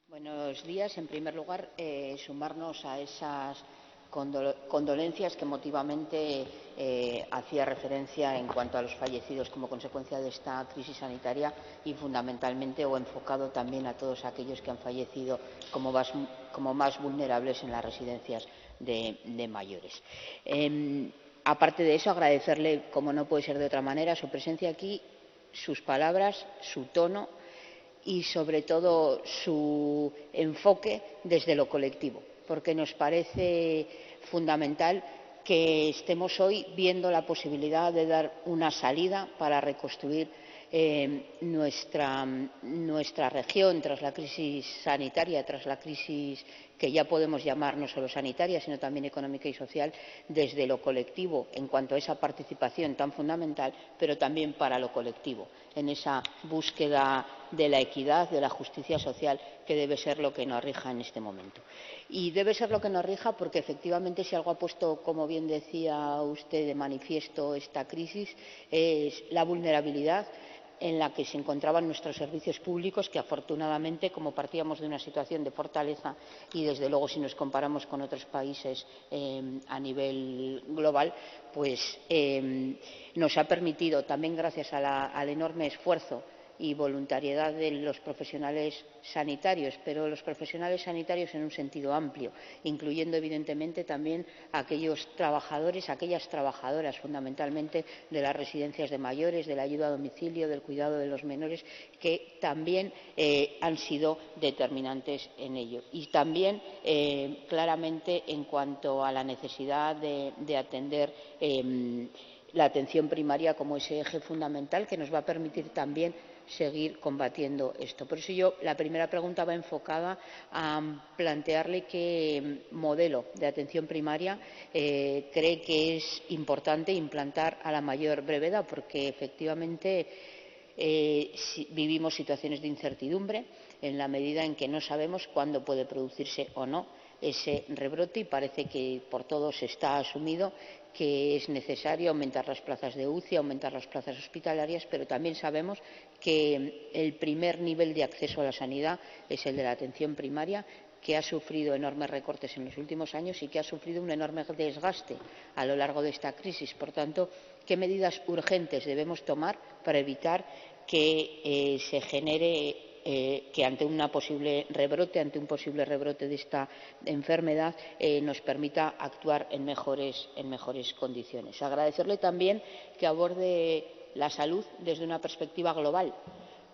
Buenos días. En primer lugar, sumarnos a esas condolencias que emotivamente hacía referencia en cuanto a los fallecidos como consecuencia de esta crisis sanitaria y fundamentalmente o enfocado también a todos aquellos que han fallecido como más vulnerables en las residencias de mayores. Aparte de eso, agradecerle, como no puede ser de otra manera, su presencia aquí, sus palabras, su tono y, sobre todo, su enfoque desde lo colectivo, porque nos parece fundamental que estemos hoy viendo la posibilidad de dar una salida para reconstruir nuestra región tras la crisis sanitaria, tras la crisis que ya podemos llamar no solo sanitaria, sino también económica y social, desde lo colectivo, en cuanto a esa participación tan fundamental, pero también para lo colectivo, en esa búsqueda de la equidad, de la justicia social, que debe ser lo que nos rija en este momento. Y debe ser lo que nos rija porque, efectivamente, si algo ha puesto, como bien decía usted, de manifiesto esta crisis, es la vulnerabilidad en la que se encontraban nuestros servicios públicos, que afortunadamente, como partíamos de una situación de fortaleza y, desde luego, si nos comparamos con otros países a nivel global, pues nos ha permitido, también gracias al enorme esfuerzo y voluntariedad de los profesionales sanitarios, pero los profesionales sanitarios en un sentido amplio, incluyendo evidentemente también a aquellos trabajadores, aquellas trabajadoras fundamentalmente de las residencias de mayores, de la ayuda a domicilio, del cuidado de los menores, que también han sido determinantes en ello. Y también claramente en cuanto a la necesidad de atender la atención primaria como ese eje fundamental que nos va a permitir también seguir combatiendo esto. Por eso la primera pregunta va enfocada a plantearle qué modelo de atención primaria cree que es importante implantar a la mayor brevedad, porque efectivamente vivimos situaciones de incertidumbre en la medida en que no sabemos cuándo puede producirse o no ese rebrote, y parece que por todos está asumido que es necesario aumentar las plazas de UCI, aumentar las plazas hospitalarias, pero también sabemos que el primer nivel de acceso a la sanidad es el de la atención primaria, que ha sufrido enormes recortes en los últimos años y que ha sufrido un enorme desgaste a lo largo de esta crisis. Por tanto, ¿qué medidas urgentes debemos tomar para evitar que se genere que ante un posible rebrote de esta enfermedad nos permita actuar en mejores condiciones? Agradecerle también que aborde la salud desde una perspectiva global,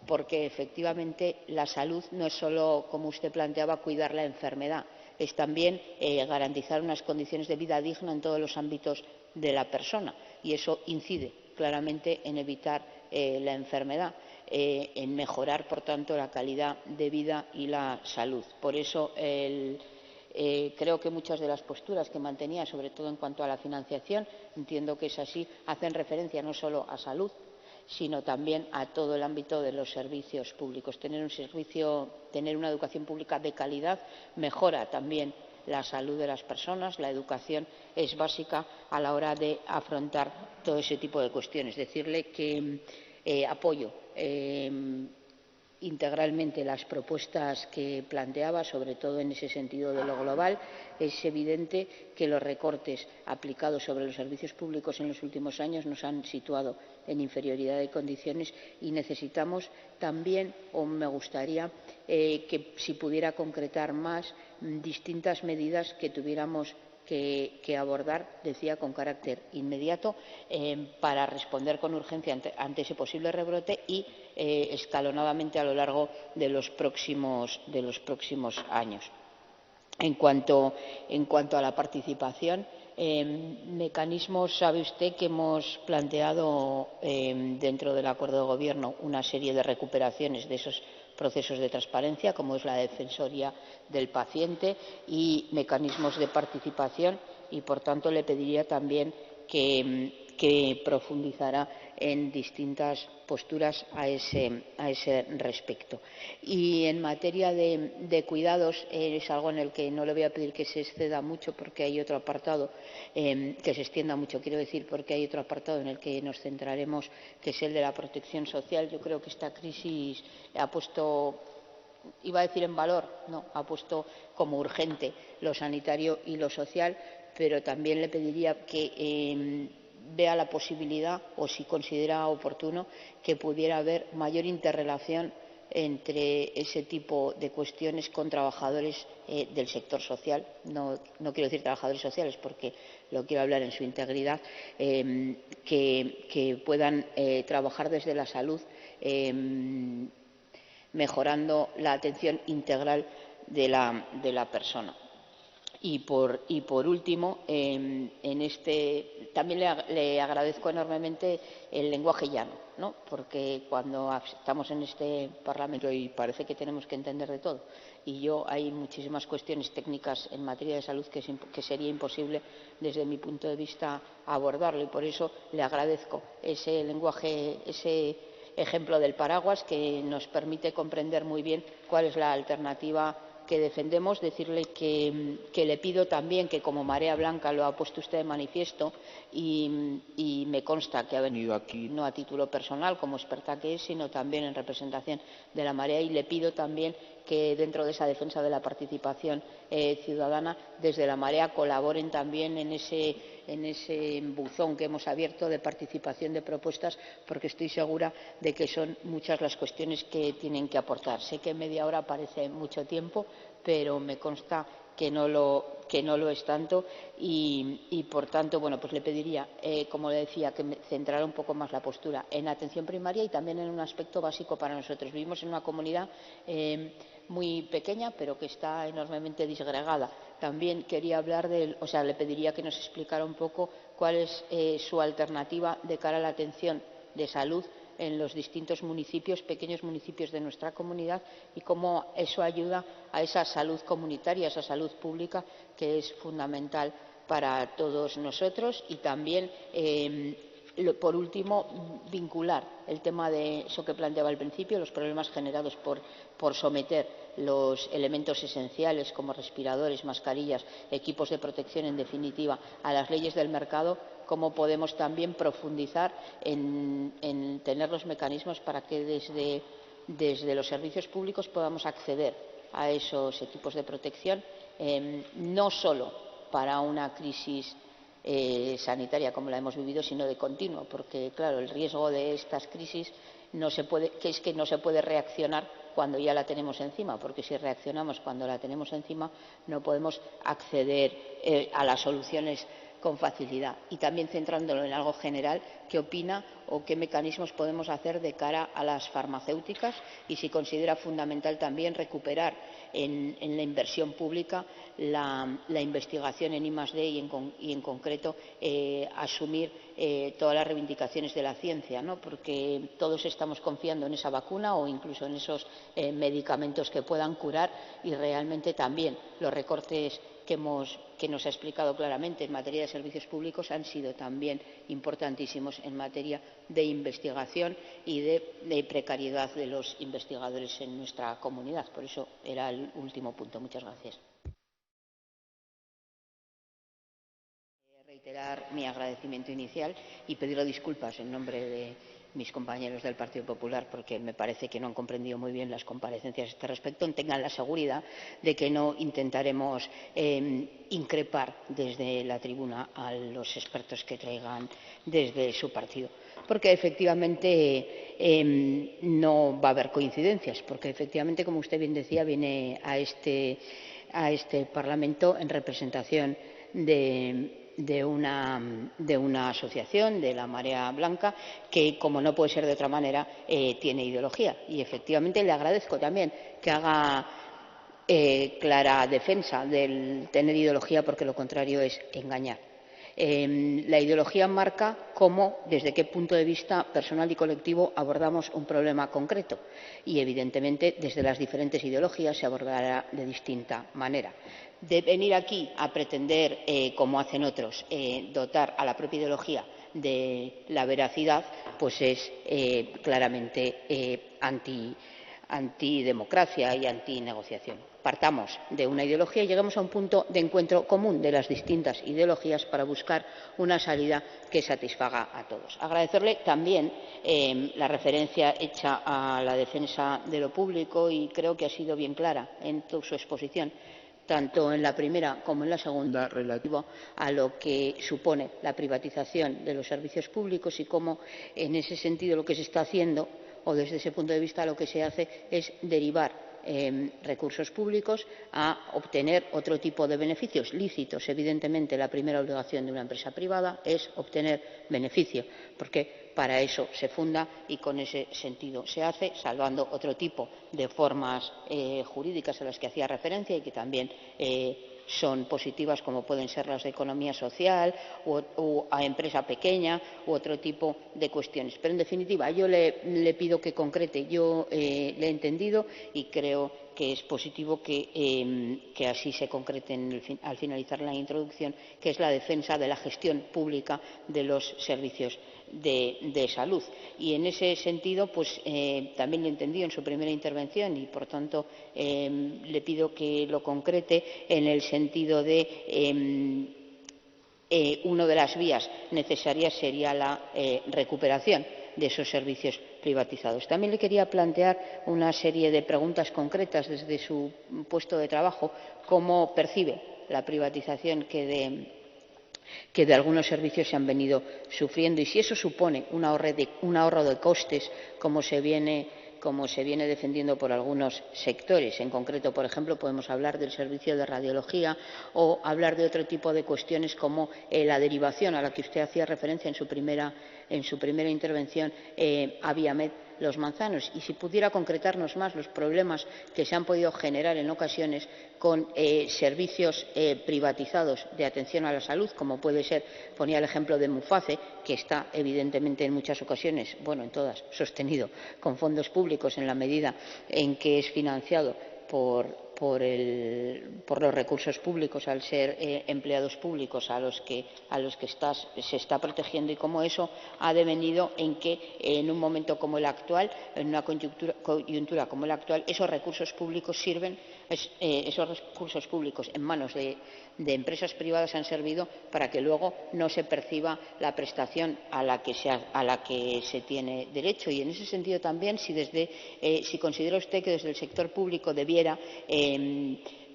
porque efectivamente la salud no es solo, como usted planteaba, cuidar la enfermedad, es también garantizar unas condiciones de vida digna en todos los ámbitos de la persona, y eso incide claramente en evitar la enfermedad, en mejorar, por tanto, la calidad de vida y la salud. Por eso creo que muchas de las posturas que mantenía, sobre todo en cuanto a la financiación, entiendo que es así, hacen referencia no solo a salud, sino también a todo el ámbito de los servicios públicos. Tener una educación pública de calidad mejora también la salud de las personas. La educación es básica a la hora de afrontar todo ese tipo de cuestiones. Decirle que apoyo integralmente las propuestas que planteaba, sobre todo en ese sentido de lo global. Es evidente que los recortes aplicados sobre los servicios públicos en los últimos años nos han situado en inferioridad de condiciones y necesitamos también, o me gustaría que si pudiera concretar más, distintas medidas que tuviéramos que abordar, decía, con carácter inmediato para responder con urgencia ante ese posible rebrote y escalonadamente a lo largo de los próximos años. En cuanto a la participación, mecanismos, sabe usted que hemos planteado dentro del acuerdo de gobierno una serie de recuperaciones de esos procesos de transparencia, como es la Defensoría del Paciente, y mecanismos de participación, y por tanto le pediría también que profundizara en distintas posturas a ese respecto. Y en materia de cuidados es algo en el que no le voy a pedir que se exceda mucho, porque hay otro apartado que se extienda mucho, quiero decir, porque hay otro apartado en el que nos centraremos, que es el de la protección social. Yo creo que esta crisis ha puesto iba a decir en valor, no, ha puesto como urgente lo sanitario y lo social, pero también le pediría que vea la posibilidad, o si considera oportuno, que pudiera haber mayor interrelación entre ese tipo de cuestiones con trabajadores del sector social. No quiero decir trabajadores sociales porque lo quiero hablar en su integridad, que puedan trabajar desde la salud, mejorando la atención integral de la persona. Y por último, también le agradezco enormemente el lenguaje llano, ¿no? Porque cuando estamos en este Parlamento y parece que tenemos que entender de todo, y hay muchísimas cuestiones técnicas en materia de salud que sería imposible desde mi punto de vista abordarlo, y por eso le agradezco ese lenguaje, ese ejemplo del paraguas que nos permite comprender muy bien cuál es la alternativa que defendemos. Decirle que le pido también que, como Marea Blanca, lo ha puesto usted de manifiesto, y me consta que ha venido aquí no a título personal como experta que es, sino también en representación de la Marea, y le pido también que dentro de esa defensa de la participación ciudadana, desde la Marea colaboren también en ese buzón que hemos abierto de participación de propuestas, porque estoy segura de que son muchas las cuestiones que tienen que aportar. Sé que media hora parece mucho tiempo, pero me consta que no lo es tanto, y por tanto, bueno, pues le pediría, como le decía, que centrara un poco más la postura en atención primaria y también en un aspecto básico para nosotros. Vivimos en una comunidad muy pequeña, pero que está enormemente disgregada. También quería hablar le pediría que nos explicara un poco cuál es su alternativa de cara a la atención de salud en los distintos municipios, pequeños municipios de nuestra comunidad, y cómo eso ayuda a esa salud comunitaria, a esa salud pública que es fundamental para todos nosotros. Y también, por último, vincular el tema de eso que planteaba al principio, los problemas generados por someter los elementos esenciales como respiradores, mascarillas, equipos de protección, en definitiva, a las leyes del mercado. Cómo podemos también profundizar en tener los mecanismos para que desde los servicios públicos podamos acceder a esos equipos de protección, no solo para una crisis sanitaria como la hemos vivido, sino de continuo, porque claro, el riesgo de estas crisis es que no se puede reaccionar cuando ya la tenemos encima, porque si reaccionamos cuando la tenemos encima no podemos acceder a las soluciones con facilidad. Y también, centrándolo en algo general, ¿qué opina o qué mecanismos podemos hacer de cara a las farmacéuticas? Y si considera fundamental también recuperar en la inversión pública la investigación en I+D y en concreto asumir todas las reivindicaciones de la ciencia, ¿no? Porque todos estamos confiando en esa vacuna o incluso en esos medicamentos que puedan curar, y realmente también los recortes que nos ha explicado claramente en materia de servicios públicos han sido también importantísimos en materia de investigación y de precariedad de los investigadores en nuestra comunidad. Por eso era el último punto. Muchas gracias. Reiterar mi agradecimiento inicial y pedir disculpas en nombre de mis compañeros del Partido Popular, porque me parece que no han comprendido muy bien las comparecencias a este respecto. Tengan la seguridad de que no intentaremos increpar desde la tribuna a los expertos que traigan desde su partido, porque efectivamente no va a haber coincidencias, porque efectivamente, como usted bien decía, viene a este Parlamento en representación de una asociación, de la Marea Blanca, que, como no puede ser de otra manera, tiene ideología. Y efectivamente le agradezco también que haga clara defensa del tener ideología, porque lo contrario es engañar. La ideología marca cómo, desde qué punto de vista personal y colectivo abordamos un problema concreto, y evidentemente desde las diferentes ideologías se abordará de distinta manera. De venir aquí a pretender, como hacen otros, dotar a la propia ideología de la veracidad, pues es claramente antidemocracia y antinegociación. Partamos de una ideología y lleguemos a un punto de encuentro común de las distintas ideologías para buscar una salida que satisfaga a todos. Agradecerle también la referencia hecha a la defensa de lo público, y creo que ha sido bien clara en toda su exposición, tanto en la primera como en la segunda, relativo a lo que supone la privatización de los servicios públicos y cómo, en ese sentido, lo que se está haciendo, o desde ese punto de vista lo que se hace, es derivar recursos públicos a obtener otro tipo de beneficios lícitos. Evidentemente, la primera obligación de una empresa privada es obtener beneficio, porque para eso se funda y con ese sentido se hace, salvando otro tipo de formas jurídicas a las que hacía referencia y que también son positivas, como pueden ser las de economía social o a empresa pequeña u otro tipo de cuestiones. Pero, en definitiva, yo le pido que concrete. Yo le he entendido y creo que es positivo que así se concrete al finalizar la introducción, que es la defensa de la gestión pública de los servicios de salud. Y en ese sentido, pues también lo he entendido en su primera intervención y, por tanto, le pido que lo concrete en el sentido de una de las vías necesarias sería la recuperación de esos servicios privatizados. También le quería plantear una serie de preguntas concretas desde su puesto de trabajo. ¿Cómo percibe la privatización que de algunos servicios se han venido sufriendo, y si eso supone un ahorro de costes, como se viene defendiendo por algunos sectores? En concreto, por ejemplo, podemos hablar del servicio de radiología o hablar de otro tipo de cuestiones como la derivación a la que usted hacía referencia en su primera intervención a Viamed Los Manzanos. Y si pudiera concretarnos más los problemas que se han podido generar en ocasiones con servicios privatizados de atención a la salud, como puede ser, ponía el ejemplo de Muface, que está evidentemente en muchas ocasiones, bueno, en todas, sostenido con fondos públicos en la medida en que es financiado por los recursos públicos, al ser empleados públicos a los que se está protegiendo, y cómo eso ha devenido en que en un momento como el actual, en una coyuntura como la actual, esos recursos públicos en manos de empresas privadas han servido para que luego no se perciba la prestación a la que se tiene derecho. Y en ese sentido también, si considera usted que desde el sector público debiera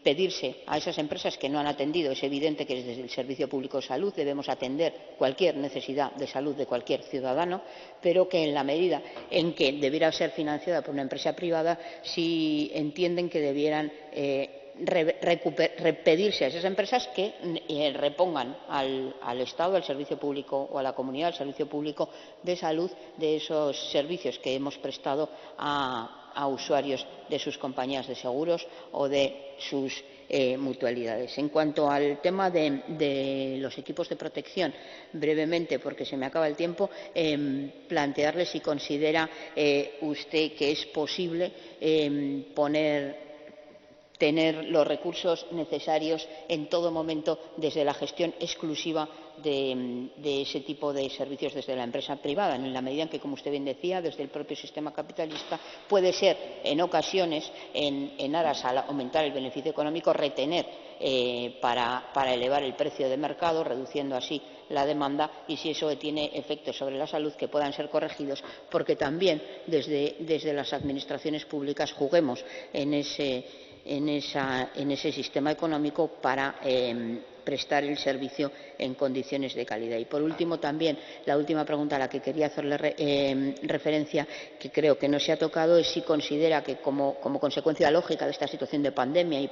pedirse a esas empresas que no han atendido. Es evidente que desde el Servicio Público de Salud debemos atender cualquier necesidad de salud de cualquier ciudadano, pero que en la medida en que debiera ser financiada por una empresa privada, si entienden que debieran pedirse a esas empresas que repongan al Estado, al servicio público o a la comunidad, al servicio público de salud, de esos servicios que hemos prestado a usuarios de sus compañías de seguros o de sus mutualidades. En cuanto al tema de los equipos de protección, brevemente, porque se me acaba el tiempo, plantearle si considera usted que es posible tener los recursos necesarios en todo momento desde la gestión exclusiva de ese tipo de servicios desde la empresa privada, en la medida en que, como usted bien decía, desde el propio sistema capitalista puede ser, en ocasiones, en aras a aumentar el beneficio económico, retener para elevar el precio de mercado, reduciendo así la demanda, y si eso tiene efectos sobre la salud, que puedan ser corregidos, porque también desde las administraciones públicas juguemos en ese sistema económico para prestar el servicio en condiciones de calidad. Y, por último, también la última pregunta a la que quería hacerle referencia, que creo que no se ha tocado, es si considera que, como consecuencia lógica de esta situación de pandemia y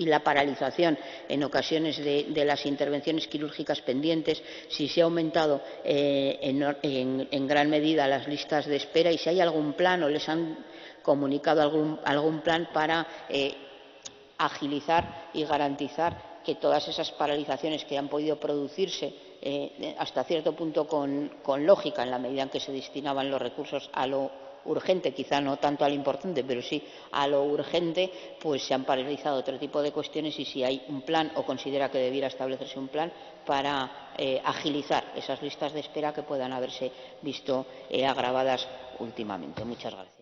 la paralización en ocasiones de las intervenciones quirúrgicas pendientes, si se ha aumentado en gran medida las listas de espera, y si hay algún plan o les han comunicado algún plan para agilizar y garantizar que todas esas paralizaciones que han podido producirse hasta cierto punto con lógica, en la medida en que se destinaban los recursos a lo urgente, quizá no tanto a lo importante, pero sí a lo urgente, pues se han paralizado otro tipo de cuestiones, y si hay un plan o considera que debiera establecerse un plan para agilizar esas listas de espera que puedan haberse visto agravadas últimamente. Muchas gracias.